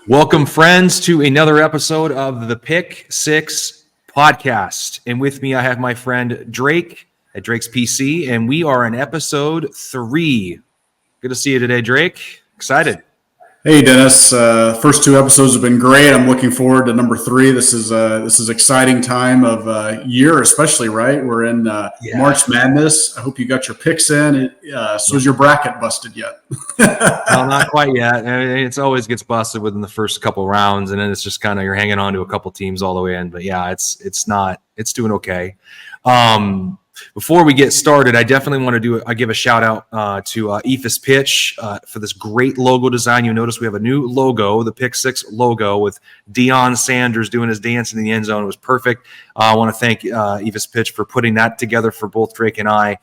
Welcome, friends, to another episode of the Pick Six podcast. And with me, I have my friend Drake at Drake's PC, and we are in episode 3. Good to see you today, Drake. Excited. Hey, Dennis. First 2 episodes have been great. I'm looking forward to number 3. This is exciting time of year, especially, right? We're in March Madness. I hope you got your picks in. So is your bracket busted yet? No, not quite yet. I mean, it always gets busted within the first couple rounds, and then it's just kind of you're hanging on to a couple teams all the way in. But yeah, it's doing okay. Before we get started, I definitely want to give a shout out to Ephus Pitch for this great logo design. You notice we have a new logo, the Pick Six logo with Deion Sanders doing his dance in the end zone. It was perfect. I want to thank Ephus Pitch for putting that together for both Drake and I.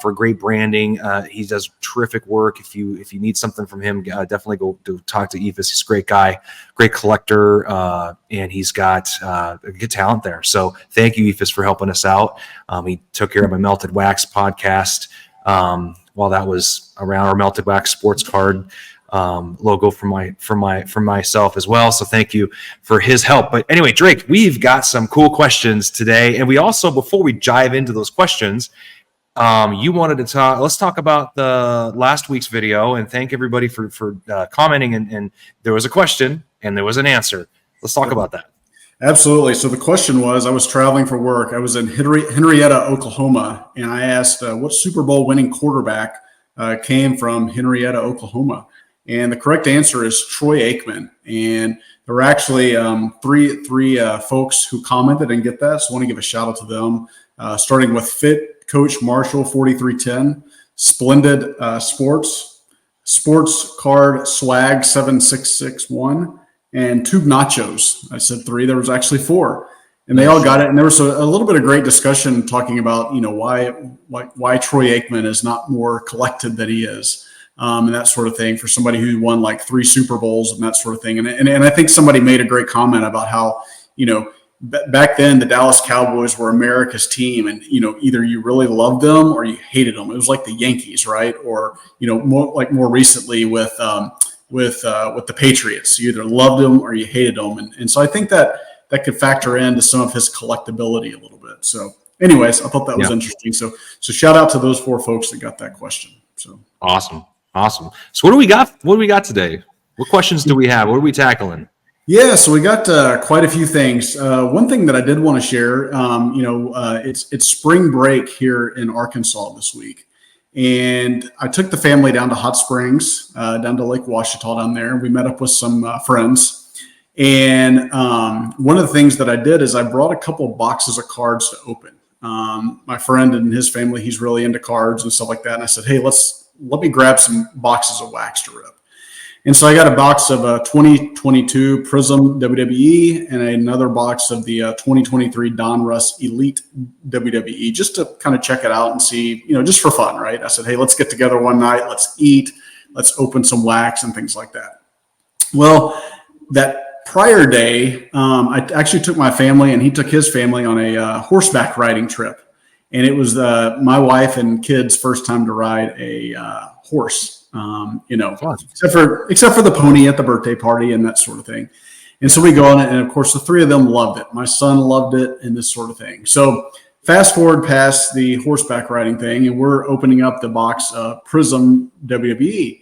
For great branding. He does terrific work. If you need something from him, definitely go talk to Ephus. He's a great guy, great collector, and he's got a good talent there. So thank you, Ephus, for helping us out. He took care of my Melted Wax podcast while that was around, our Melted Wax sports card logo for myself as well. So thank you for his help. But anyway, Drake, we've got some cool questions today, and we also, before we dive into those questions, you wanted to talk. Let's talk about the last week's video, and thank everybody for commenting. And there was a question and there was an answer. Let's talk about that. Absolutely. So the question was, I was traveling for work. I was in Henrietta, Oklahoma, and I asked what Super Bowl winning quarterback came from Henrietta, Oklahoma. And the correct answer is Troy Aikman. And there were actually three folks who commented and get that. So I want to give a shout out to them, starting with Fit Coach Marshall 4310, Splendid Sports Card Swag 7661, and Tube Nachos. I said 3. There was actually 4, and they all got it. And there was a little bit of great discussion talking about why Troy Aikman is not more collected than he is, and that sort of thing, for somebody who won like 3 Super Bowls and that sort of thing. And I think somebody made a great comment about how back then the Dallas Cowboys were America's team, and either you really loved them or you hated them. It was like the Yankees, right? Or more recently with the Patriots, you either loved them or you hated them. And so I think that could factor into some of his collectability a little bit. So anyways, I thought that was interesting. So shout out to those 4 folks that got that question. So awesome. So what do we got today? What questions do we have? What are we tackling? Yeah, so we got quite a few things. One thing that I did want to share, it's spring break here in Arkansas this week. And I took the family down to Hot Springs, down to Lake Ouachita down there. We met up with some friends. And one of the things that I did is I brought a couple of boxes of cards to open. My friend and his family, he's really into cards and stuff like that. And I said, hey, let me grab some boxes of wax to rip. And so I got a box of 2022 Prism WWE and another box of the 2023 Don Russ Elite WWE, just to kind of check it out and see, just for fun, right? I said, hey, let's get together one night, let's eat, let's open some wax and things like that. Well, that prior day, I actually took my family and he took his family on a horseback riding trip. And it was my wife and kids' first time to ride a horse. Except for the pony at the birthday party and that sort of thing. And so we go on it, and of course the 3 of them loved it. My son loved it, and this sort of thing. So fast forward past the horseback riding thing, and we're opening up the box of Prism WWE.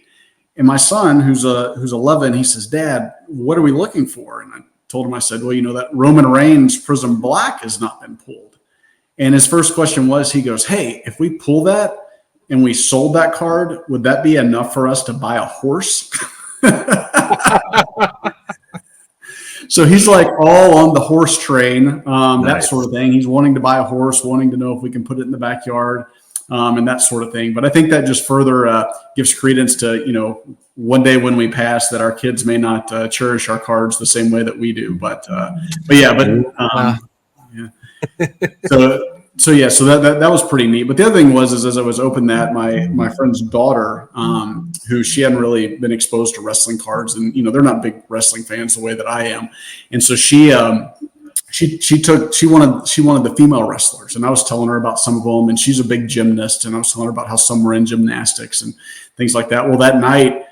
And my son, who's 11, he says, Dad, what are we looking for? And I told him, I said, well, that Roman Reigns Prism Black has not been pulled. And his first question was, he goes, hey, if we pull that and we sold that card, would that be enough for us to buy a horse? So he's like all on the horse train, that sort of thing. He's wanting to buy a horse, wanting to know if we can put it in the backyard, and that sort of thing. But I think that just further gives credence to, one day when we pass, that our kids may not cherish our cards the same way that we do. So that was pretty neat. But the other thing was as I was opening that, my friend's daughter, who she hadn't really been exposed to wrestling cards, and they're not big wrestling fans the way that I am, and so she wanted the female wrestlers, and I was telling her about some of them, and she's a big gymnast, and I was telling her about how some were in gymnastics and things like that. Well, that night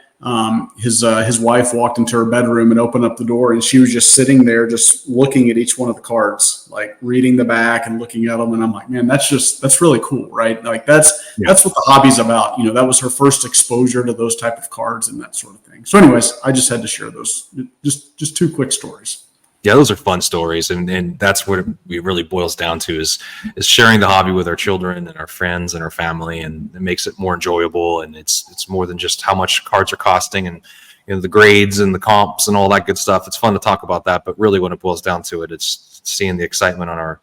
his wife walked into her bedroom and opened up the door, and she was just sitting there, just looking at each one of the cards, like reading the back and looking at them. And I'm like, man, that's really cool, right? Like that's what the hobby's about. That was her first exposure to those type of cards and that sort of thing. So, anyways, I just had to share those, just two quick stories. Yeah, those are fun stories, and that's what it really boils down to is sharing the hobby with our children and our friends and our family, and it makes it more enjoyable. And it's more than just how much cards are costing and the grades and the comps and all that good stuff. It's fun to talk about that, but really when it boils down to it, it's seeing the excitement on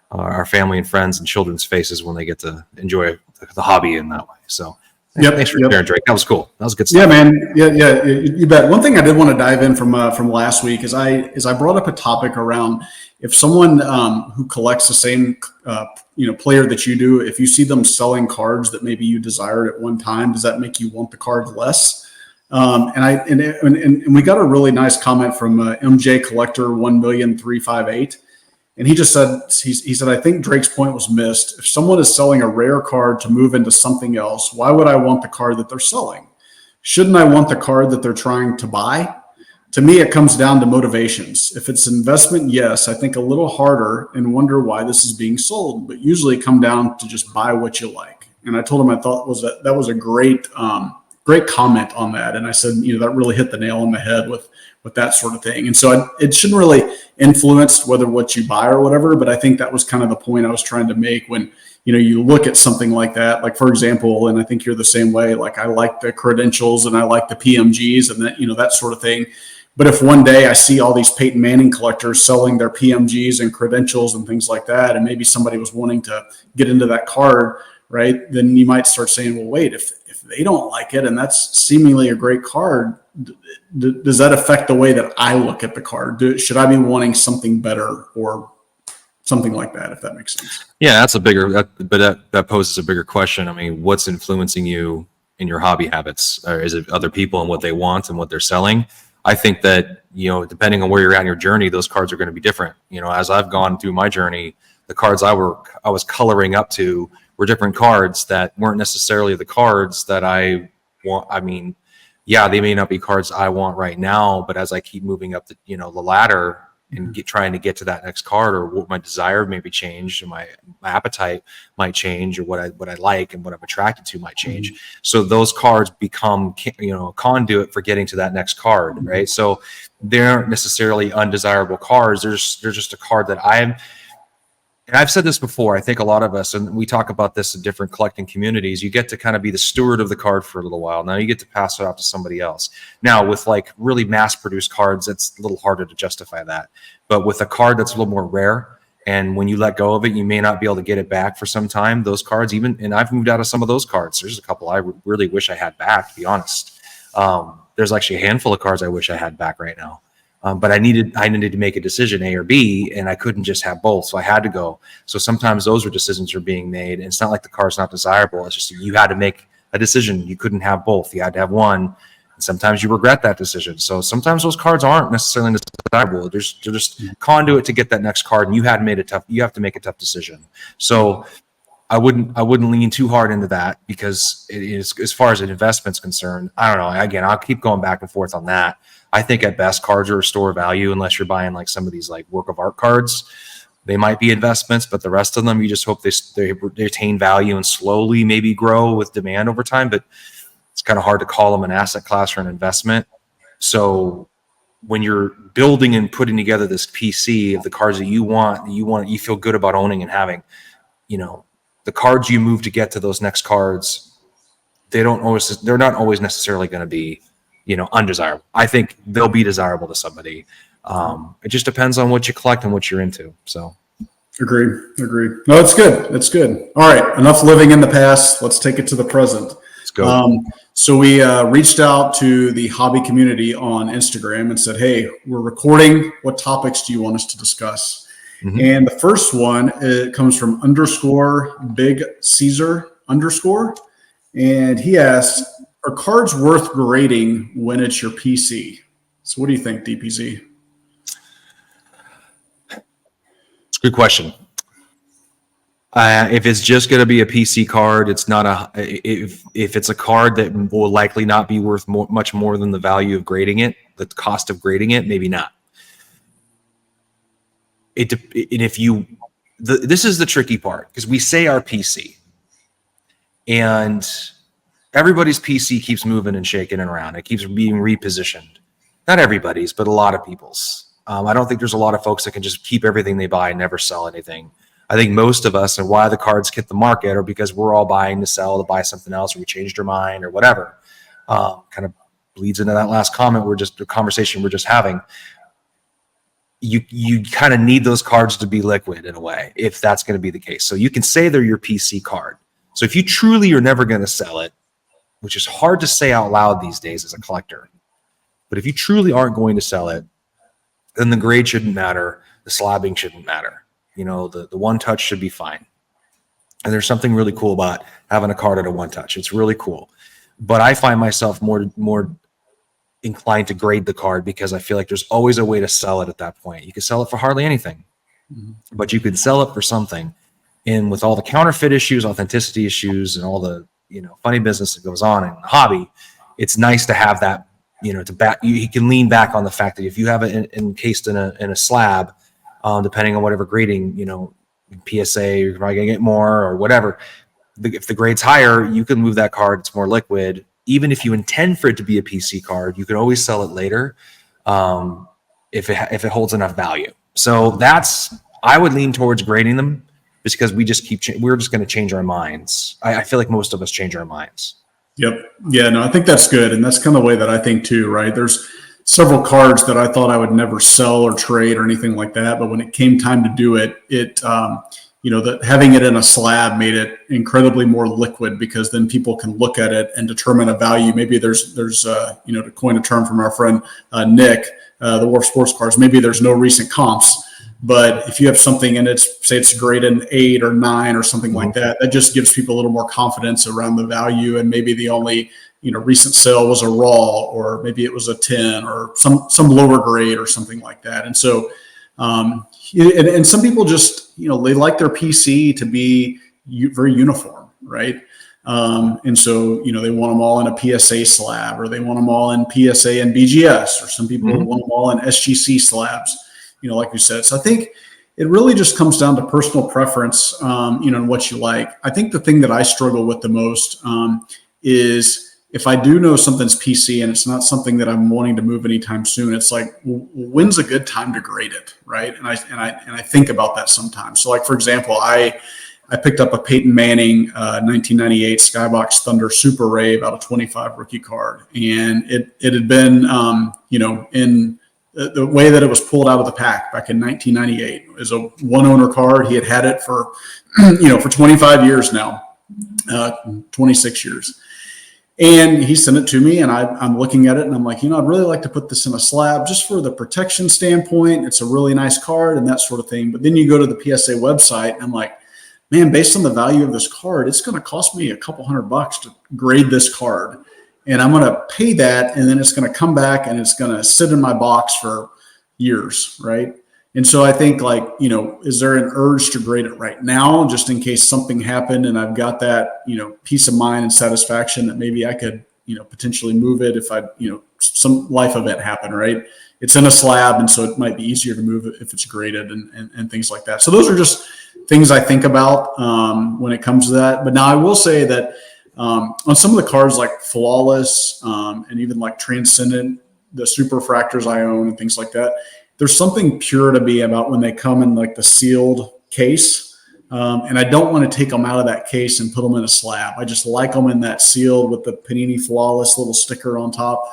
our family and friends and children's faces when they get to enjoy the hobby in that way. So. Thanks for sharing, Drake. That was cool. That was good stuff. Yeah, man. Yeah, you bet. One thing I did want to dive in from last week is I brought up a topic around if someone who collects the same player that you do, if you see them selling cards that maybe you desired at one time, does that make you want the card less? And we got a really nice comment from MJ Collector 1,358. And he just said, he said, I think Drake's point was missed. If someone is selling a rare card to move into something else, why would I want the card that they're selling? Shouldn't I want the card that they're trying to buy? To me, it comes down to motivations. If it's investment, yes, I think a little harder and wonder why this is being sold, but usually come down to just buy what you like. And I told him I thought that was a great comment on that. And I said, that really hit the nail on the head with that sort of thing. And so it shouldn't really influence whether what you buy or whatever, but I think that was kind of the point I was trying to make when, you look at something like that, like for example, and I think you're the same way, like I like the credentials and I like the PMGs and that, that sort of thing. But if one day I see all these Peyton Manning collectors selling their PMGs and credentials and things like that, and maybe somebody was wanting to get into that card, right, then you might start saying, well, wait, if they don't like it and that's seemingly a great card, does that affect the way that I look at the card? Should I be wanting something better or something like that, if that makes sense? Yeah, that poses a bigger question. I mean, what's influencing you in your hobby habits? Or is it other people and what they want and what they're selling? I think that, depending on where you're at in your journey, those cards are going to be different. As I've gone through my journey, the cards I was coloring up to were different cards that weren't necessarily the cards that I want. I mean, yeah, they may not be cards I want right now, but as I keep moving up the ladder and trying to get to that next card, or what my desire maybe change, and my appetite might change, or what I like and what I'm attracted to might change. Mm-hmm. So those cards become a conduit for getting to that next card, mm-hmm. right? So they aren't necessarily undesirable cards. They're just a card that and I've said this before, I think a lot of us, and we talk about this in different collecting communities, you get to kind of be the steward of the card for a little while. Now you get to pass it off to somebody else. Now with like really mass-produced cards, it's a little harder to justify that. But with a card that's a little more rare, and when you let go of it, you may not be able to get it back for some time. Those cards, and I've moved out of some of those cards. There's a couple I really wish I had back, to be honest. There's actually a handful of cards I wish I had back right now. But I needed to make a decision, A or B, and I couldn't just have both. So I had to go. So sometimes those were decisions are being made. And it's not like the card's not desirable. It's just you had to make a decision. You couldn't have both. You had to have one. And sometimes you regret that decision. So sometimes those cards aren't necessarily desirable. They're just conduit to get that next card, and you have to make a tough decision. So I wouldn't lean too hard into that, because it is, as far as an investment's concerned, I don't know. Again, I'll keep going back and forth on that. I think at best cards are a store of value, unless you're buying like some of these like work of art cards. They might be investments, but the rest of them, you just hope they retain value and slowly maybe grow with demand over time. But it's kind of hard to call them an asset class or an investment. So when you're building and putting together this PC of the cards that you feel good about owning and having, the cards you move to get to those next cards, they're not always necessarily going to be, undesirable. I think they'll be desirable to somebody. It just depends on what you collect and what you're into. So agree. No, it's good. It's good. All right. Enough living in the past. Let's take it to the present. Let's go. So we reached out to the hobby community on Instagram and said, hey, we're recording. What topics do you want us to discuss? Mm-hmm. And the first one, it comes from _Big Caesar _. And he asked, are cards worth grading when it's your PC? So what do you think, DPZ? It's a good question. If it's just going to be a PC card, it's not if it's a card that will likely not be worth much more than the value of grading it, the cost of grading it, maybe not. And if this is the tricky part, because we say our PC, and everybody's PC keeps moving and shaking around. It keeps being repositioned. Not everybody's, but a lot of people's. I don't think there's a lot of folks that can just keep everything they buy and never sell anything. I think most of us, and why the cards hit the market, are because we're all buying to sell, to buy something else, or we changed our mind, or whatever. Kind of bleeds into that last comment. The conversation we're just having. You kind of need those cards to be liquid in a way, if that's going to be the case. So you can say they're your PC card. So if you truly are never going to sell it, which is hard to say out loud these days as a collector, but if you truly aren't going to sell it, then the grade shouldn't matter, the slabbing shouldn't matter. The one touch should be fine. And there's something really cool about having a card at a one touch. It's really cool. But I find myself more inclined to grade the card because I feel like there's always a way to sell it at that point. You can sell it for hardly anything, but you could sell it for something. And with all the counterfeit issues, authenticity issues, and all the funny business that goes on in the hobby, it's nice to have that. You can lean back on the fact that if you have it encased in a slab, depending on whatever grading, PSA, you're probably gonna get more or whatever. If the grade's higher, you can move that card. It's more liquid. Even if you intend for it to be a PC card, you can always sell it later if it holds enough value. So I would lean towards grading them, just because we're just going to change our minds. I feel like most of us change our minds. Yep. Yeah, no, I think that's good. And that's kind of the way that I think too, right? There's several cards that I thought I would never sell or trade or anything like that. But when it came time to do it, that having it in a slab made it incredibly more liquid, because then people can look at it and determine a value. Maybe there's to coin a term from our friend Nick, the Wharf Sports Cards, maybe there's no recent comps. But if you have something and it's graded an 8 or 9 or something like that, that just gives people a little more confidence around the value. And maybe the only recent sale was a raw, or maybe it was a 10 or some lower grade or something like that. And so and some people just they like their PC to be very uniform, right? And so they want them all in a PSA slab, or they want them all in PSA and BGS, or some people want them all in SGC slabs. Like you said. So I think it really just comes down to personal preference, and what you like. I think the thing that I struggle with the most is if I do know something's PC and it's not something that I'm wanting to move anytime soon. It's like, when's a good time to grade it, right? And I think about that sometimes. So, like for example, I picked up a Peyton Manning 1998 Skybox Thunder Super Rave out of 25 rookie card, and it had been in the way that it was pulled out of the pack back in 1998 is a one owner card. He had it for, for 25 years now, 26 years. And he sent it to me, and I'm looking at it and I'm like, I'd really like to put this in a slab just for the protection standpoint. It's a really nice card and that sort of thing. But then you go to the PSA website and I'm like, man, based on the value of this card, it's going to cost me a couple $100 to grade this card. And I'm going to pay that, and then it's going to come back and it's going to sit in my box for years, right? And so I think, is there an urge to grade it right now, just in case something happened and I've got that, peace of mind and satisfaction that maybe I could, potentially move it if some life event happened, right? It's in a slab, and so it might be easier to move it if it's graded and things like that. So those are just things I think about when it comes to that. But now I will say that on some of the cards like Flawless and even like Transcendent, the super fractors I own and things like that, there's something pure to be about when they come in like the sealed case. And I don't want to take them out of that case and put them in a slab. I just like them in that sealed with the Panini Flawless little sticker on top.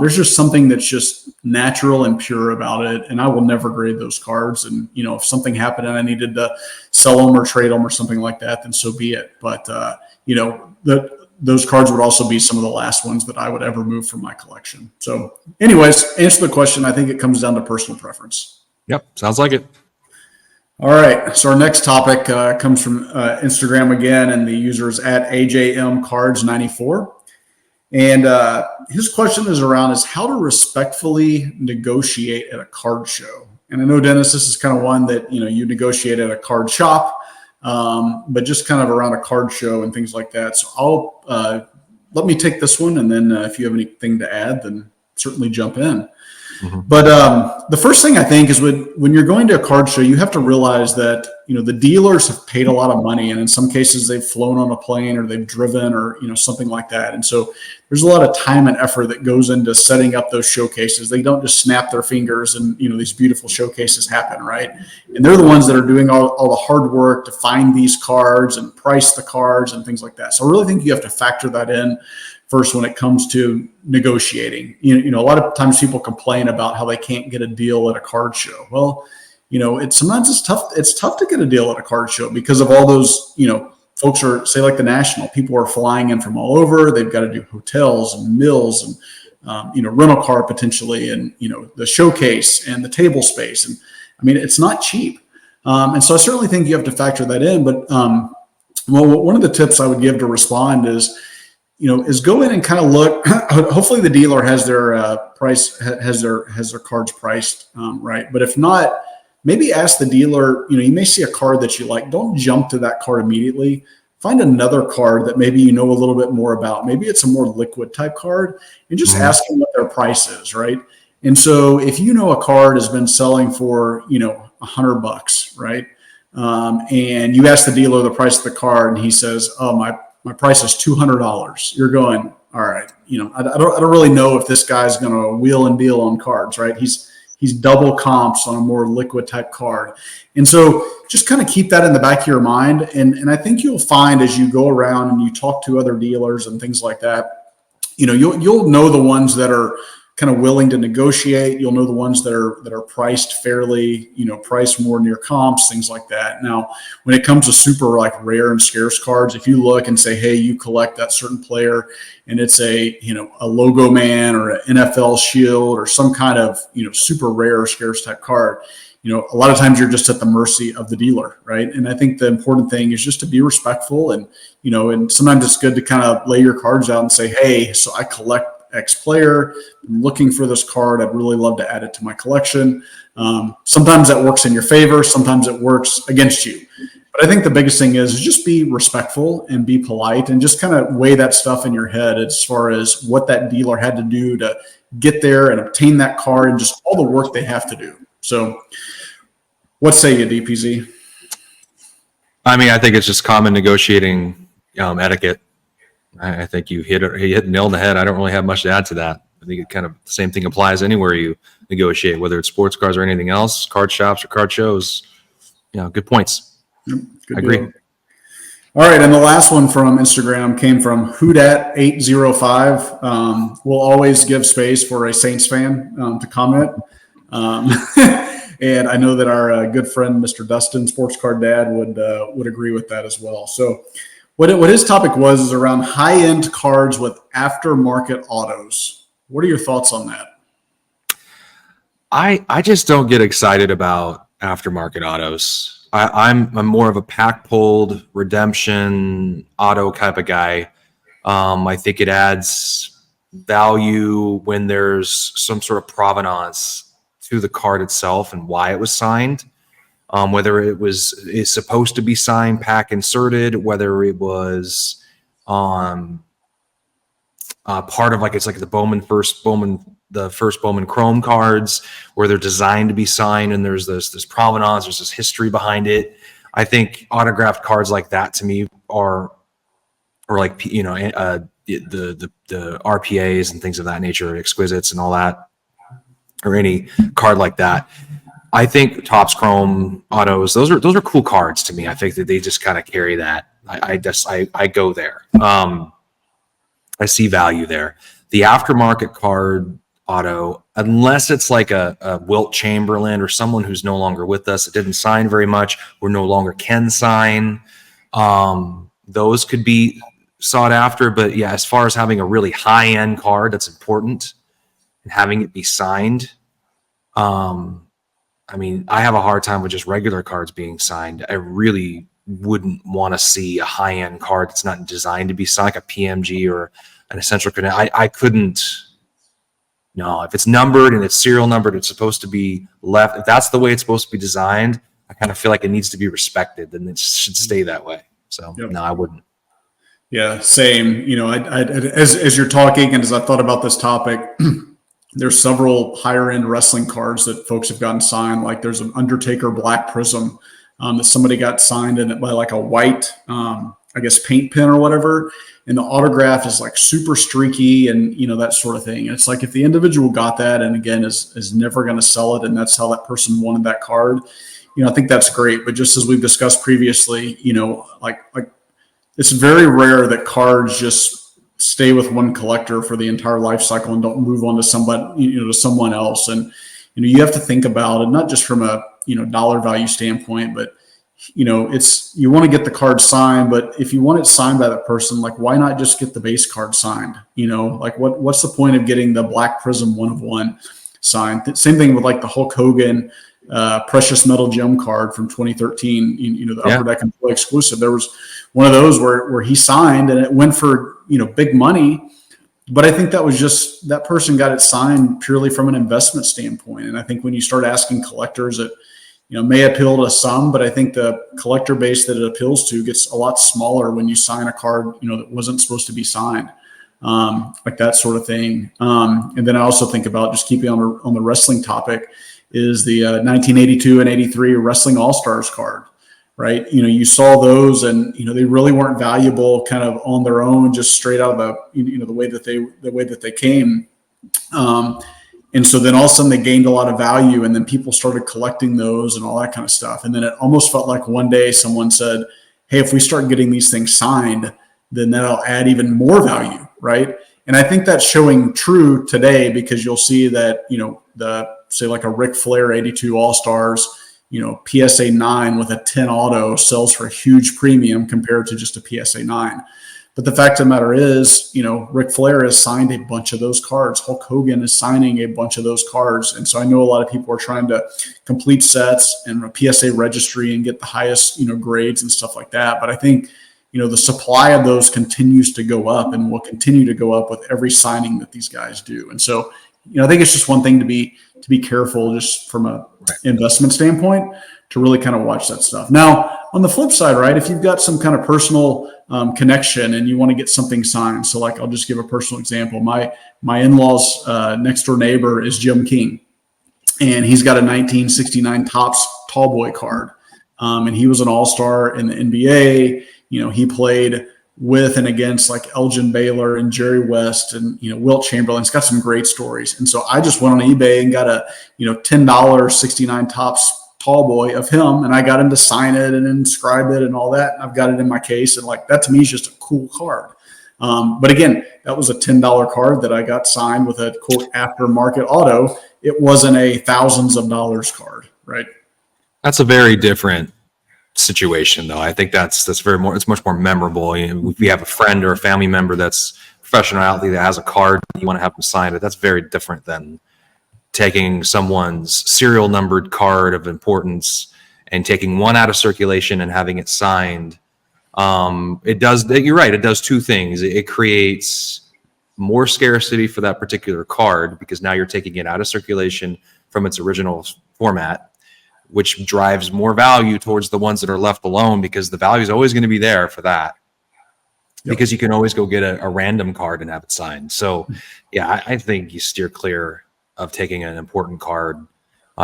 There's just something that's just natural and pure about it. And I will never grade those cards. And, if something happened and I needed to sell them or trade them or something like that, then so be it. But, those cards would also be some of the last ones that I would ever move from my collection. So anyways, answer the question. I think it comes down to personal preference. Yep. Sounds like it. All right. So our next topic comes from Instagram again, and the user is at AJMcards94. And his question is how to respectfully negotiate at a card show. And I know, Dennis, this is kind of one that, you negotiate at a card shop. but just kind of around a card show and things like that. So let me take this one, and then if you have anything to add, then certainly jump in. Mm-hmm. But the first thing I think is when you're going to a card show, you have to realize that, the dealers have paid a lot of money, and in some cases they've flown on a plane or they've driven or, something like that. And so there's a lot of time and effort that goes into setting up those showcases. They don't just snap their fingers and, these beautiful showcases happen, right? And they're the ones that are doing all the hard work to find these cards and price the cards and things like that. So I really think you have to factor that in first when it comes to negotiating. A lot of times people complain about how they can't get a deal at a card show. Well, sometimes it's tough. It's tough to get a deal at a card show because of all those, folks are, say, like the National. People are flying in from all over. They've got to do hotels and meals and, rental car potentially, and, the showcase and the table space. And I mean, it's not cheap. And so I certainly think you have to factor that in. But one of the tips I would give to respond is go in and kind of look. Hopefully the dealer has their has their cards priced right. But if not, maybe ask the dealer. You may see a card that you like. Don't jump to that card immediately. Find another card that maybe a little bit more about. Maybe it's a more liquid type card, and just ask them what their price is, right? And so if a card has been selling for $100, right? And you ask the dealer the price of the card, and he says, "Oh, my price is $200." You're going, all right. I don't really know if this guy's going to wheel and deal on cards, right? He's double comps on a more liquid type card. And so just kind of keep that in the back of your mind. And I think you'll find as you go around and you talk to other dealers and things like that, you'll know the ones that are kind of willing to negotiate. You'll know the ones that are priced fairly, priced more near comps, things like that. Now, when it comes to super like rare and scarce cards, if you look and say, hey, you collect that certain player and it's a logo man or an NFL shield or some kind of, super rare or scarce type card, a lot of times you're just at the mercy of the dealer, right? And I think the important thing is just to be respectful and, and sometimes it's good to kind of lay your cards out and say, hey, so I collect X player. I'm looking for this card. I'd really love to add it to my collection. Sometimes that works in your favor. Sometimes it works against you. But I think the biggest thing is just be respectful and be polite and just kind of weigh that stuff in your head as far as what that dealer had to do to get there and obtain that card and just all the work they have to do. So what say you, DPZ? I mean, I think it's just common negotiating etiquette. I think you hit the nail on the head. I don't really have much to add to that. I think it kind of the same thing applies anywhere you negotiate, whether it's sports cards or anything else, card shops or card shows. Good points. Yep, good I agree. Deal. All right, and the last one from Instagram came from Whodat805. We'll always give space for a Saints fan to comment. And I know that our good friend, Mr. Dustin, Sports Card Dad, would agree with that as well. So what his topic was around high-end cards with aftermarket autos. What are your thoughts on that? I just don't get excited about aftermarket autos. I'm more of a pack-pulled redemption auto type of guy. I think it adds value when there's some sort of provenance to the card itself and why it was signed. Whether is supposed to be signed pack inserted, whether it was part of it's like the first Bowman Chrome cards where they're designed to be signed and there's this provenance, there's this history behind it. I think autographed cards like that to me are like the RPAs and things of that nature, exquisites and all that, or any card like that. I think Topps Chrome autos, those are cool cards to me. I think that they just kind of carry that. I go there. I see value there. The aftermarket card auto, unless it's like a Wilt Chamberlain or someone who's no longer with us, it didn't sign very much, or no longer can sign, those could be sought after. But yeah, as far as having a really high-end card that's important and having it be signed, I mean, I have a hard time with just regular cards being signed. I really wouldn't want to see a high-end card that's not designed to be signed, like a PMG or an Essential Credit. I couldn't. No, if it's numbered and it's serial numbered, it's supposed to be left. If that's the way it's supposed to be designed, I kind of feel like it needs to be respected, and it should stay that way. So no, I wouldn't. Yeah, same. You know, as you're talking and as I thought about this topic, there's several higher end wrestling cards that folks have gotten signed. Like there's an Undertaker Black Prism that somebody got signed in it by like a white, I guess, paint pen or whatever. And the autograph is like super streaky and, you know, that sort of thing. And it's like if the individual got that and again is never going to sell it and that's how that person wanted that card, you know, I think that's great. But just as we've discussed previously, you know, like it's very rare that cards just stay with one collector for the entire life cycle and don't move on to somebody, you know, to someone else. And, you know, you have to think about it, not just from a, you know, dollar value standpoint, but, you know, it's, you want to get the card signed, but if you want it signed by that person, like, why not just get the base card signed? You know, like what's the point of getting the Black Prism 1/1 signed? Same thing with like the Hulk Hogan, precious metal gem card from 2013, you know, the Upper Deck and Play exclusive. There was one of those where he signed and it went for, you know, big money. But I think that was just, that person got it signed purely from an investment standpoint. And I think when you start asking collectors, it, you know, may appeal to some, but I think the collector base that it appeals to gets a lot smaller when you sign a card, you know, that wasn't supposed to be signed, like that sort of thing. And then I also think about, just keeping on the wrestling topic, is the 1982 and 83 Wrestling All-Stars card, right? You know, you saw those and, you know, they really weren't valuable kind of on their own, just straight out of the, you know, the way that they came. And so then all of a sudden they gained a lot of value and then people started collecting those and all that kind of stuff. And then it almost felt like one day someone said, hey, if we start getting these things signed, then that'll add even more value, right? And I think that's showing true today because you'll see that, you know, say like a Ric Flair 82 All-Stars, you know, PSA 9 with a 10 auto sells for a huge premium compared to just a PSA 9. But the fact of the matter is, you know, Ric Flair has signed a bunch of those cards. Hulk Hogan is signing a bunch of those cards. And so I know a lot of people are trying to complete sets and a PSA registry and get the highest, you know, grades and stuff like that. But I think, you know, the supply of those continues to go up and will continue to go up with every signing that these guys do. And so, you know, I think it's just one thing to be careful just from a investment standpoint to really kind of watch that stuff. Now, on the flip side, right, if you've got some kind of personal connection and you want to get something signed. So like, I'll just give a personal example. My in-laws next door neighbor is Jim King, and he's got a 1969 Topps Tall Boy card. And he was an all-star in the NBA. You know, he played with and against like Elgin Baylor and Jerry West and, you know, Wilt Chamberlain. It's got some great stories. And so I just went on eBay and got a, you know, $10 69 Topps Tall Boy of him, and I got him to sign it and inscribe it and all that. I've got it in my case, and like that to me is just a cool card. But again, that was a $10 card that I got signed with a quote aftermarket auto. It wasn't a thousands of dollars card, right? That's a very different situation, though. I think it's much more memorable. You know, if you have a friend or a family member that's a professional athlete that has a card, you want to have them sign it. That's very different than taking someone's serial numbered card of importance and taking one out of circulation and having it signed. You're right. It does two things. It creates more scarcity for that particular card because now you're taking it out of circulation from its original format, which drives more value towards the ones that are left alone because the value is always going to be there for that. Yep. Because you can always go get a random card and have it signed. So yeah, I think you steer clear of taking an important card.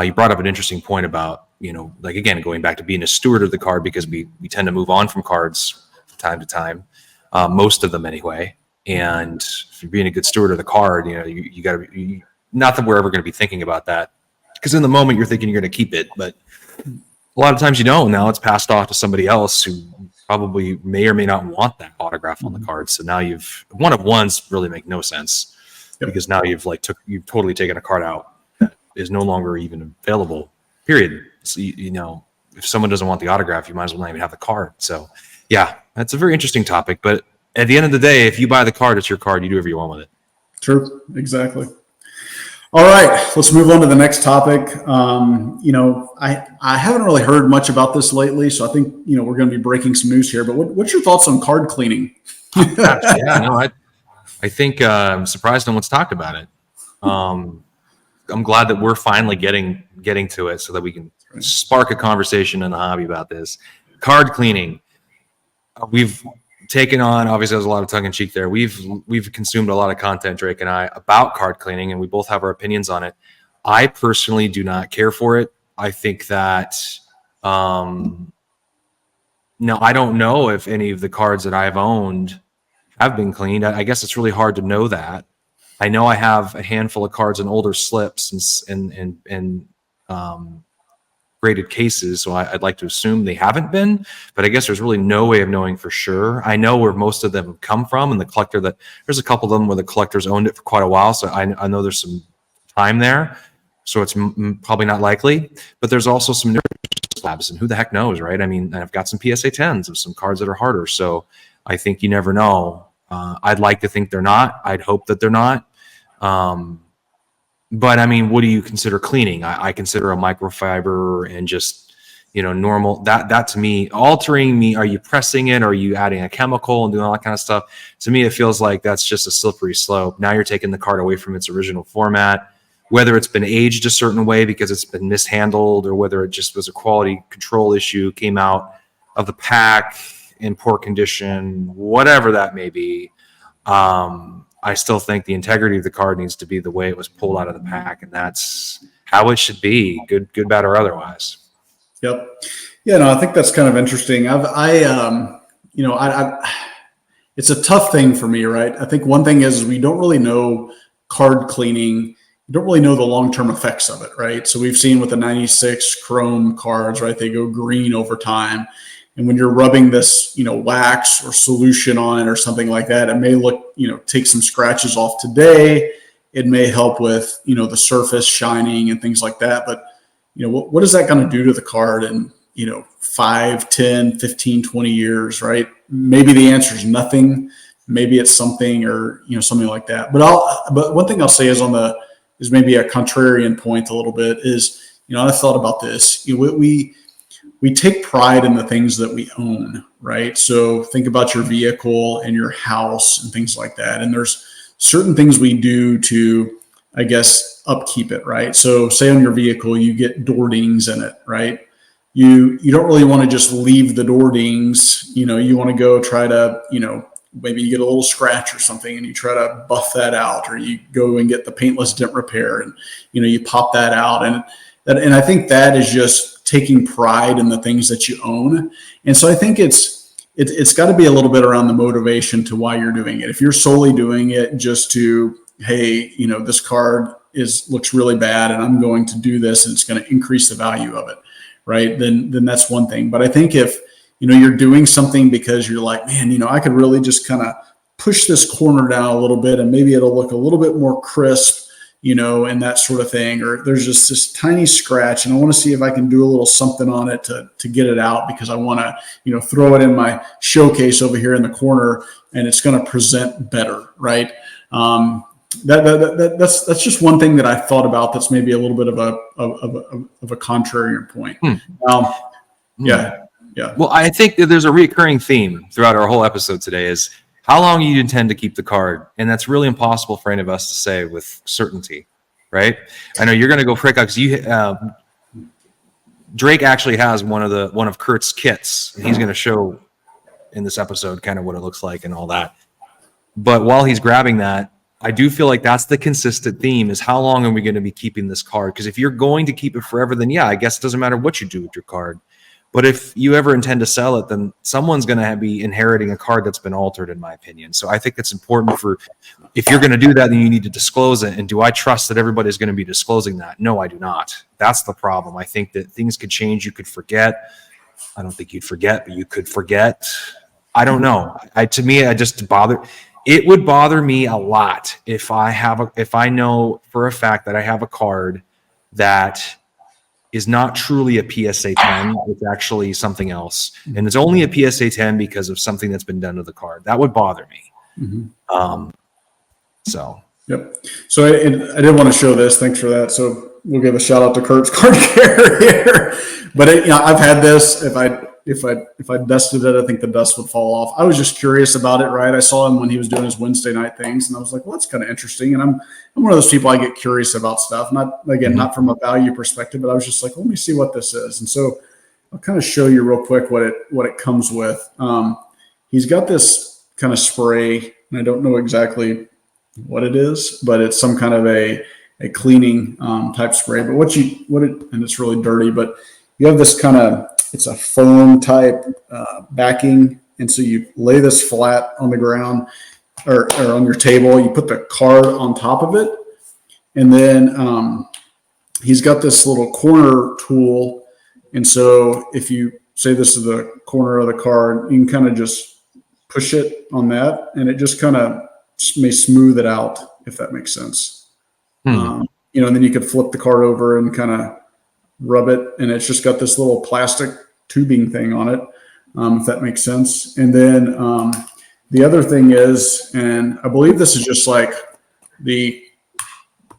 You brought up an interesting point about, you know, like again, going back to being a steward of the card because we tend to move on from cards from time to time, most of them anyway. And if you're being a good steward of the card, you know, you got to be, not that we're ever going to be thinking about that because in the moment you're thinking you're going to keep it, but a lot of times you don't. Now it's passed off to somebody else who probably may or may not want that autograph on the card. So now you've one of ones really make no sense. Yep. Because now you've totally taken a card out that is no longer even available, period. So, you know, if someone doesn't want the autograph, you might as well not even have the card. So yeah, that's a very interesting topic. But at the end of the day, if you buy the card, it's your card. You do whatever you want with it. True. Exactly. All right, let's move on to the next topic. You know, I haven't really heard much about this lately, so I think, you know, we're going to be breaking some news here, but what's your thoughts on card cleaning? Yeah, no, I think I'm surprised no one's talked about it. I'm glad that we're finally getting to it so that we can spark a conversation in the hobby about this. Card cleaning. We've taken on, obviously there's a lot of tongue in cheek there. We've consumed a lot of content, Drake and I, about card cleaning, and we both have our opinions on it. I personally do not care for it. I think that, no, I don't know if any of the cards that I've owned have been cleaned. I guess it's really hard to know that. I know I have a handful of cards in older slips and graded cases, so I'd like to assume they haven't been, but I guess there's really no way of knowing for sure. I know where most of them have come from, and the collector, that there's a couple of them where the collectors owned it for quite a while, so I know there's some time there, so it's probably not likely. But there's also some newer slabs, and who the heck knows, right? I mean, I've got some PSA 10s of some cards that are harder, so I think you never know. I'd like to think they're not. I'd hope that they're not. But I mean, what do you consider cleaning? I consider a microfiber and just, normal. That to me, altering me. Are you pressing it? Or are you adding a chemical and doing all that kind of stuff? To me, it feels like that's just a slippery slope. Now you're taking the card away from its original format, whether it's been aged a certain way because it's been mishandled, or whether it just was a quality control issue, came out of the pack in poor condition, whatever that may be. I still think the integrity of the card needs to be the way it was pulled out of the pack, and that's how it should be, good, bad, or otherwise. Yep. Yeah, no, I think that's kind of interesting. It's a tough thing for me, right? I think one thing is we don't really know card cleaning. You don't really know the long-term effects of it, right? So we've seen with the 96 chrome cards, right? They go green over time. And when you're rubbing this, wax or solution on it or something like that, it may look, take some scratches off today. It may help with, the surface shining and things like that. But, what is that going to do to the card in, 5, 10, 15, 20 years, right? Maybe the answer is nothing. Maybe it's something, or, something like that. But one thing I'll say is is maybe a contrarian point a little bit is, I thought about this. We take pride in the things that we own, right? So think about your vehicle and your house and things like that. And there's certain things we do to, I guess, upkeep it, right? So say on your vehicle, you get door dings in it, right? You don't really want to just leave the door dings. You want to go try to, maybe you get a little scratch or something and you try to buff that out, or you go and get the paintless dent repair and, you pop that out. And I think that is just taking pride in the things that you own. And so I think it's got to be a little bit around the motivation to why you're doing it. If you're solely doing it just to, hey, this card looks really bad and I'm going to do this and it's going to increase the value of it, right? Then that's one thing. But I think if, you're doing something because you're like, man, I could really just kind of push this corner down a little bit and maybe it'll look a little bit more crisp, and that sort of thing, or there's just this tiny scratch and I want to see if I can do a little something on it to get it out because I want to, throw it in my showcase over here in the corner and it's going to present better. Right. That's just one thing that I thought about. That's maybe a little bit of a contrarian point. Yeah. Well, I think that there's a recurring theme throughout our whole episode today is how long you intend to keep the card. And that's really impossible for any of us to say with certainty, right? I know you're going to go prick out because Drake actually has one of Kurt's kits. And he's going to show in this episode kind of what it looks like and all that. But while he's grabbing that, I do feel like that's the consistent theme is how long are we going to be keeping this card? Because if you're going to keep it forever, then yeah, I guess it doesn't matter what you do with your card. But if you ever intend to sell it, then someone's going to be inheriting a card that's been altered, in my opinion. So I think that's important if you're going to do that, then you need to disclose it. And do I trust that everybody's going to be disclosing that? No, I do not. That's the problem. I think that things could change. You could forget. I don't think you'd forget, but you could forget. I don't know. It would bother me a lot if I know for a fact that I have a card that is not truly a PSA 10. It's actually something else. And it's only a PSA 10 because of something that's been done to the card. That would bother me. Mm-hmm. Yep. So I did want to show this. Thanks for that. So we'll give a shout out to Kurt's Card Care here. But I've had this. If I if I dusted it, I think the dust would fall off. I was just curious about it, right? I saw him when he was doing his Wednesday night things, and I was like, well, that's kind of interesting. And I'm one of those people, I get curious about stuff, not from a value perspective, but I was just like, let me see what this is. And so I'll kind of show you real quick what it comes with. He's got this kind of spray, and I don't know exactly what it is, but it's some kind of a cleaning type spray. But and it's really dirty, but you have this kind of, it's a foam type backing. And so you lay this flat on the ground or on your table, you put the card on top of it. And then he's got this little corner tool. And so if you say this is the corner of the card, you can kind of just push it on that, and it just kind of may smooth it out, if that makes sense. And then you could flip the card over and kind of rub it, and it's just got this little plastic tubing thing on it, if that makes sense. And then the other thing is, and I believe this is just like the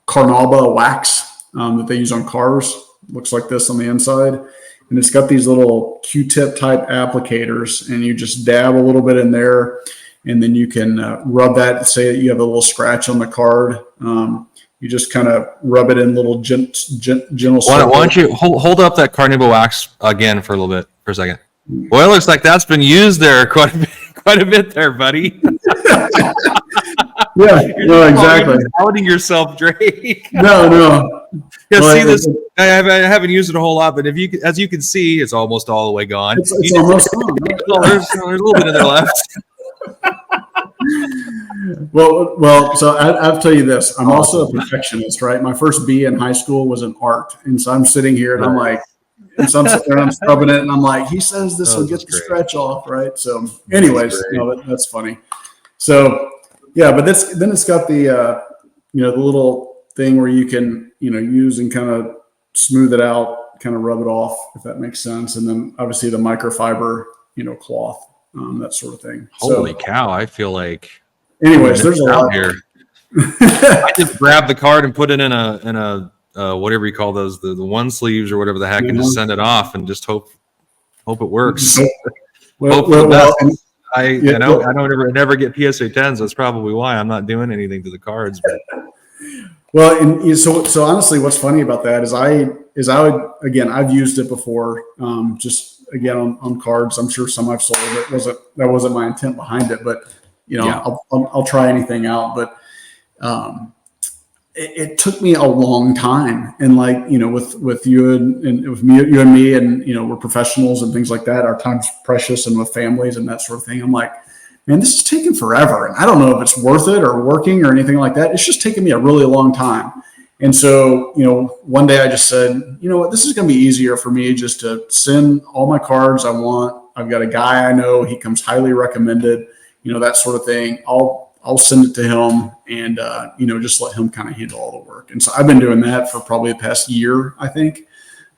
Carnauba wax that they use on cars. Looks like this on the inside, and it's got these little Q-tip type applicators, and you just dab a little bit in there, and then you can rub that. Say that you have a little scratch on the card. You just kind of rub it in little gentle. Why don't you hold up that Carnauba wax again for a second? Well, it looks like that's been used there quite a bit there, buddy. Yeah, no, exactly. Outing yourself, Drake. No. Yeah, see this. I haven't used it a whole lot, but as you can see, it's almost all the way gone. It's almost gone. There's a little bit in there left. Well. So I'll tell you this. I'm also a perfectionist, right? My first B in high school was in art, and so I'm sitting here and I'm like, and so I'm sitting there and I'm scrubbing it, and I'm like, he says this will get the scratch off, right? So, anyways, that's funny. So, yeah, but then it's got the the little thing where you can use and kind of smooth it out, kind of rub it off, if that makes sense, and then obviously the microfiber cloth, that sort of thing. Holy cow! I feel like. Anyways, there's a lot here. I just grab the card and put it in a whatever you call those, the one sleeves or whatever the heck, and just send it off and just hope it works. Hope for the best. I don't never get PSA 10s. That's probably why I'm not doing anything to the cards. But. Well, and so honestly, what's funny about that is I've used it before, just again on cards. I'm sure some I've sold. That wasn't my intent behind it, but I'll try anything out. But it took me a long time, and with you and with you and me, and we're professionals and things like that. Our time's precious, and with families and that sort of thing. I'm like, man, this is taking forever, and I don't know if it's worth it or working or anything like that. It's just taken me a really long time. And so, one day I just said, you know what, this is going to be easier for me just to send all my cards I want. I've got a guy I know, he comes highly recommended, that sort of thing. I'll send it to him and, just let him kind of handle all the work. And so I've been doing that for probably the past year, I think.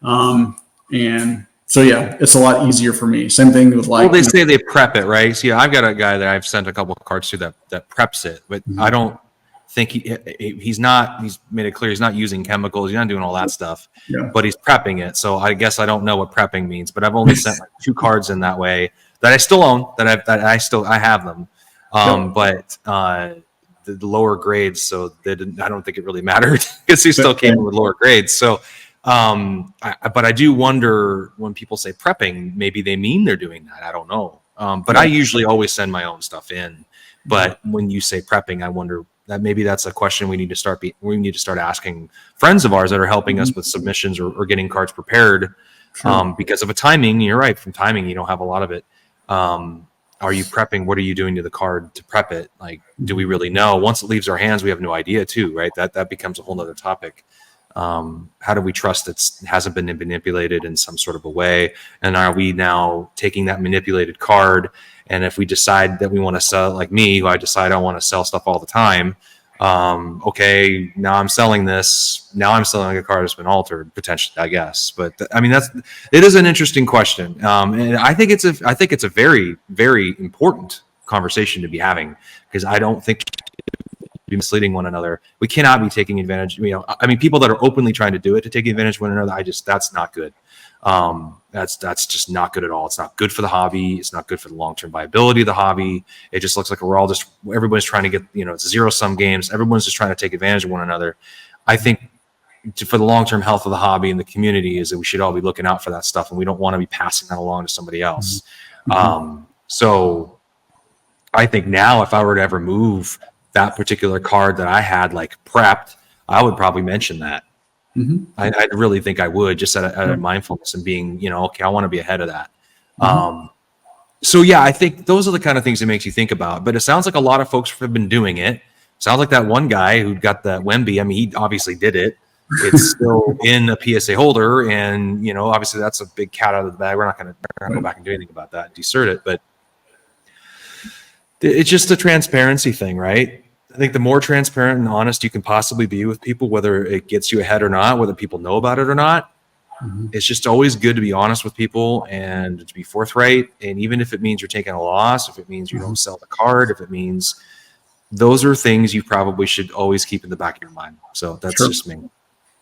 And so, yeah, it's a lot easiir for me. Same thing with they say they prep it, right? See, I've got a guy that I've sent a couple of cards to that preps it, but I don't think he's made it clear he's not using chemicals. He's not doing all that stuff, but he's prepping it. So I guess I don't know what prepping means, but I've only sent 2 cards in that way that I still own, I have them. But the lower grades, so I don't think it really mattered because he still came in with lower grades. So, but I do wonder when people say prepping, maybe they mean they're doing that. I don't know. But I usually always send my own stuff in. But when you say prepping, I wonder that maybe that's a question we need to start asking friends of ours that are helping us with submissions or getting cards prepared. Because of a timing, you're right. From timing, you don't have a lot of it. Are you prepping? What are you doing to the card to prep it? Like, do we really know? Once it leaves our hands, we have no idea too, right? That becomes a whole nother topic. How do we trust it hasn't been manipulated in some sort of a way? And are we now taking that manipulated card? And if we decide that we want to sell, like me, who I decide I want to sell stuff all the time. Okay, now I'm selling this. Now I'm selling a card that's been altered, potentially, I guess. But it is an interesting question, and I think it's a very, very important conversation to be having, because I don't think be misleading one another. We cannot be taking advantage. People that are openly trying to do it to take advantage of one another. That's not good. That's just not good at all. It's not good for the hobby. It's not good for the long-term viability of the hobby. It just looks like everybody's trying to get, it's zero-sum games. Everyone's just trying to take advantage of one another. I think for the long-term health of the hobby and the community is that we should all be looking out for that stuff, and we don't want to be passing that along to somebody else. So I think now if I were to ever move that particular card that I had like prepped, I would probably mention that. I really think I would, just out of mindfulness and being, okay, I want to be ahead of that. So yeah, I think those are the kind of things it makes you think about. But it sounds like a lot of folks have been doing it. Sounds like that one guy who got that Wemby. I mean, he obviously did it. It's still in a PSA holder, and obviously that's a big cat out of the bag. We're not going to go back and do anything about that and desert it, but it's just a transparency thing, right? I think the more transparent and honest you can possibly be with people, whether it gets you ahead or not, whether people know about it or not, it's just always good to be honest with people and to be forthright. And even if it means you're taking a loss, if it means you don't sell the card, if it means, those are things you probably should always keep in the back of your mind. So that's just me.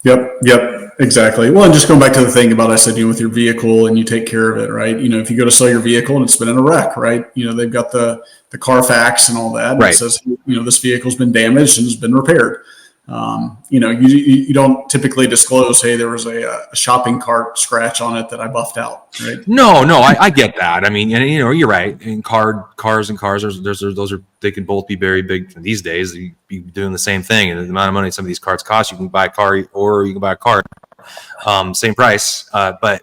Yep, exactly. Well, and just going back to the thing about I said, with your vehicle and you take care of it, right? If you go to sell your vehicle and it's been in a wreck, right? They've got the Carfax and all that. And it says, this vehicle's been damaged and has been repaired. You don't typically disclose, hey, there was a shopping cart scratch on it that I buffed out, right? No, I get that. I mean, and you're right. In cars, they can both be very big these days. You be doing the same thing, and the amount of money some of these cards cost, you can buy a car or you can buy a card, same price. But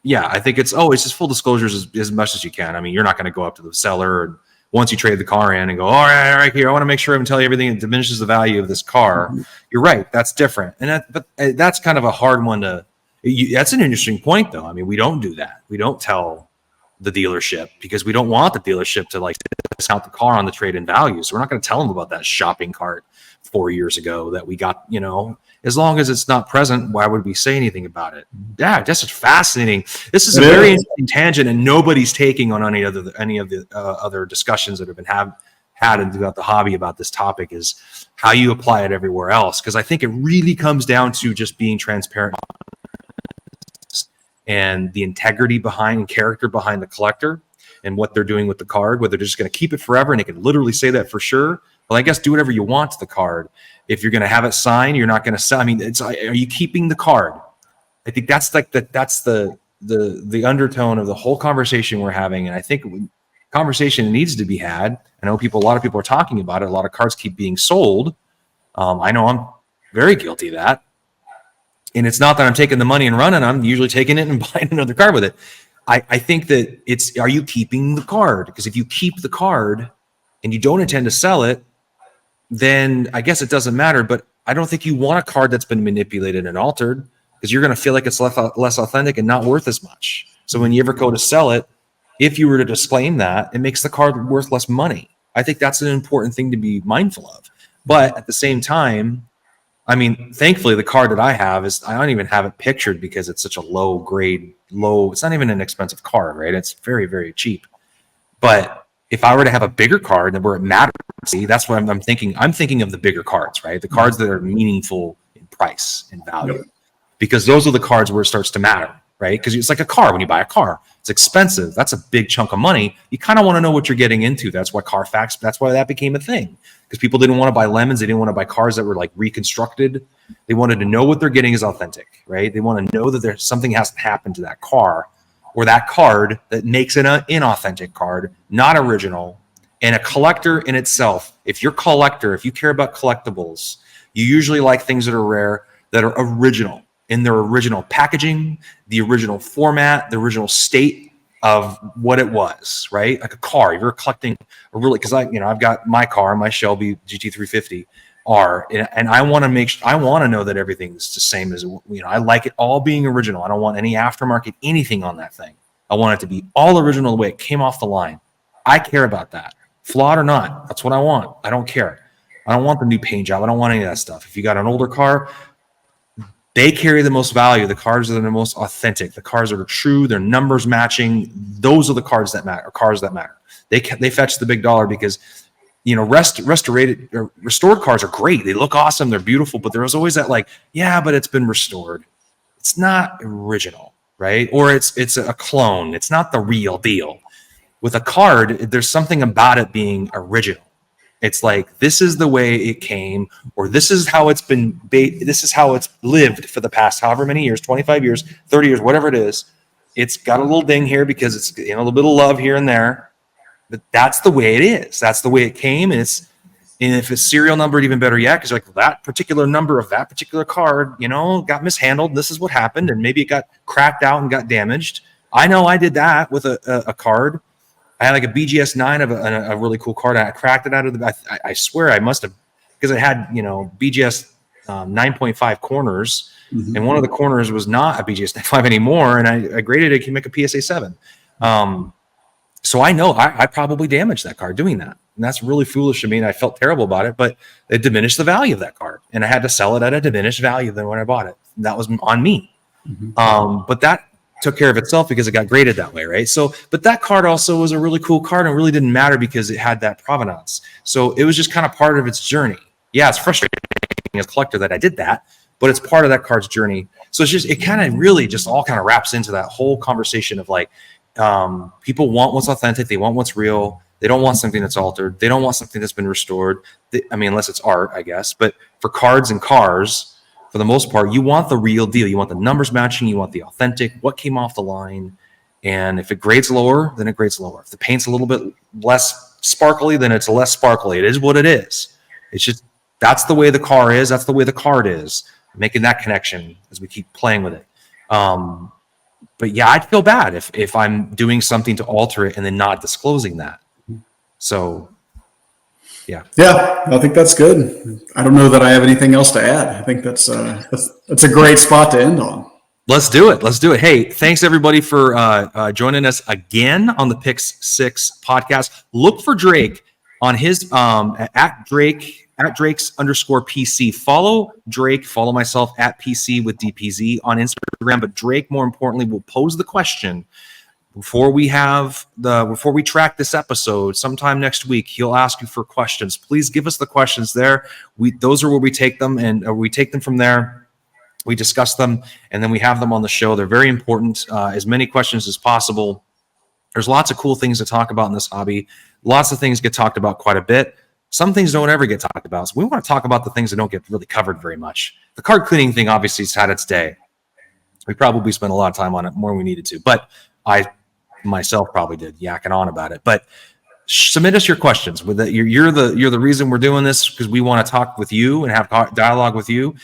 yeah, I think it's always just full disclosures as much as you can. I mean, you're not going to go up to the seller and once you trade the car in and go, all right, here, I want to make sure I can tell you everything that diminishes the value of this car. You're right. That's different. But that's kind of a hard one that's an interesting point though. I mean, we don't do that. We don't tell the dealership because we don't want the dealership to discount the car on the trade-in value. So we're not going to tell them about that shopping cart 4 years ago that we got, as long as it's not present, why would we say anything about it? Yeah, that's just fascinating. This is a very interesting tangent, and nobody's taking on any of the other discussions that have been had throughout the hobby about this topic is how you apply it everywhere else. Because I think it really comes down to just being transparent and the integrity behind and character behind the collector and what they're doing with the card, whether they're just going to keep it forever, and they can literally say that for sure. Well, I guess do whatever you want to the card. If you're going to have it signed, you're not going to sell. I mean, are you keeping the card? I think that's that's the undertone of the whole conversation we're having. And I think conversation needs to be had. I know a lot of people are talking about it. A lot of cards keep being sold. I know I'm very guilty of that. And it's not that I'm taking the money and running. I'm usually taking it and buying another card with it. I think that are you keeping the card? Because if you keep the card and you don't intend to sell it, then I guess it doesn't matter. But I don't think you want a card that's been manipulated and altered, because you're going to feel like it's less authentic and not worth as much. So when you ever go to sell it, if you were to disclaim that, it makes the card worth less money. I think that's an important thing to be mindful of. But at the same time, I mean, thankfully the card that I have I don't even have it pictured because it's such a low grade, it's not even an expensive card, right? It's very, very cheap. But if I were to have a bigger card and where it matters, see, that's what I'm thinking. I'm thinking of the bigger cards, right? The cards that are meaningful in price and value, because those are the cards where it starts to matter, right? Because it's like a car. When you buy a car, it's expensive. That's a big chunk of money. You kind of want to know what you're getting into. That's why Carfax, that's why that became a thing, because people didn't want to buy lemons. They didn't want to buy cars that were like reconstructed. They wanted to know what they're getting is authentic, right? They want to know that there's something hasn't happened to that car or that card that makes it an inauthentic card, not original. And a collector in itself, if you care about collectibles, you usually like things that are rare, that are original in their original packaging, the original format, the original state of what it was, right? Like a car, if you're collecting because I've got my car, my Shelby GT350 R, and I want to know that everything's the same as, I like it all being original. I don't want any aftermarket, anything on that thing. I want it to be all original the way it came off the line. I care about that. Flawed or not, that's what I want. I don't care. I don't want the new paint job. I don't want any of that stuff. If you got an older car, they carry the most value. The cards that are the most authentic. The cards that are true, their numbers matching. Those are the cards that matter. They fetch the big dollar because, restored cars are great. They look awesome. They're beautiful, but there's always that but it's been restored. it's not original, right? Or it's a clone. It's not the real deal. With a card, there's something about it being original. It's like, this is the way it came, or this is how it's been, this is how it's lived for the past however many years, 25 years, 30 years, whatever it is. It's got a little ding here because it's, a little bit of love here and there, but that's the way it is. That's the way it came. And if it's serial numbered, even better yet, because like that particular number of that particular card, got mishandled. This is what happened. And maybe it got cracked out and got damaged. I know I did that with a card. I had like a BGS 9 of a really cool card. I cracked it out of I swear I must have, because it had, BGS 9.5 corners. Mm-hmm. And one of the corners was not a BGS 9.5 anymore. And I graded it to make a PSA 7. So I know I probably damaged that card doing that. And that's really foolish of me. And I felt terrible about it, but it diminished the value of that card. And I had to sell it at a diminished value than when I bought it. And that was on me. Mm-hmm. But that took care of itself because it got graded that way, right? So, but that card also was a really cool card and really didn't matter because it had that provenance. So it was just kind of part of its journey. Yeah, it's frustrating as a collector that I did that, but it's part of that card's journey. So it's just, it kind of really just all kind of wraps into that whole conversation of like, people want what's authentic. They want what's real. They don't want something that's altered. They don't want something that's been restored. Unless it's art, I guess. But for cards and cars, for the most part, you want the real deal. You want the numbers matching. You want the authentic, what came off the line. And if it grades lower, then it grades lower. If the paint's a little bit less sparkly, then it's less sparkly. It is what it is. It's just, that's the way the car is. That's the way the card is. Making that connection as we keep playing with it. But yeah, I'd feel bad if I'm doing something to alter it and then not disclosing that. So yeah, I think that's good. I don't know that I have anything else to add. I think that's a great spot to end on. Let's do it. Hey, thanks everybody for joining us again on the Pix 6 podcast. Look for Drake on his at Drake's _PC. Follow Drake, follow myself at PC with DPZ on Instagram. But Drake, more importantly, will pose the question before we track this episode sometime next week. He'll ask you for questions. Please give us the questions there. Those are where we take them, and we take them from there. We discuss them, and then we have them on the show. They're very important. As many questions as possible. There's lots of cool things to talk about in this hobby. Lots of things get talked about quite a bit. Some things don't ever get talked about. So we want to talk about the things that don't get really covered very much. The card cleaning thing obviously has had its day. We probably spent a lot of time on it, more than we needed to. But I myself probably did, yakking on about it. But submit us your questions. You're the reason we're doing this, because we want to talk with you and have dialogue with you.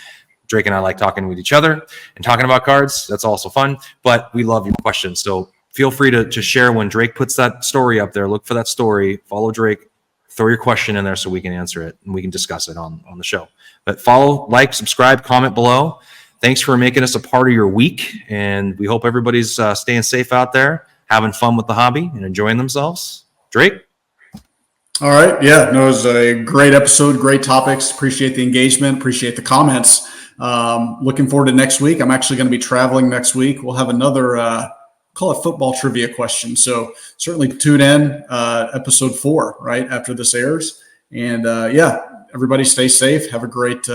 Drake and I like talking with each other and talking about cards. That's also fun. But we love your questions. So feel free to share when Drake puts that story up there. Look for that story. Follow Drake. Throw your question in there so we can answer it and we can discuss it on the show. But follow, like, subscribe, comment below. Thanks for making us a part of your week. And we hope everybody's staying safe out there, having fun with the hobby and enjoying themselves. Drake? All right. Yeah, no, it was a great episode, great topics. Appreciate the engagement. Appreciate the comments. Looking forward to next week. I'm actually going to be traveling next week. We'll have another call it football trivia question. So certainly tune in episode 4 right after this airs. And everybody stay safe. Have a great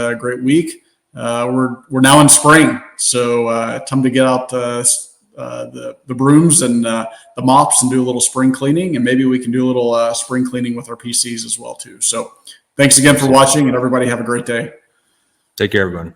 week. We're now in spring, so time to get out the brooms and the mops and do a little spring cleaning, and maybe we can do a little spring cleaning with our PCs as well too. So thanks again for watching, and everybody have a great day. Take care, everyone.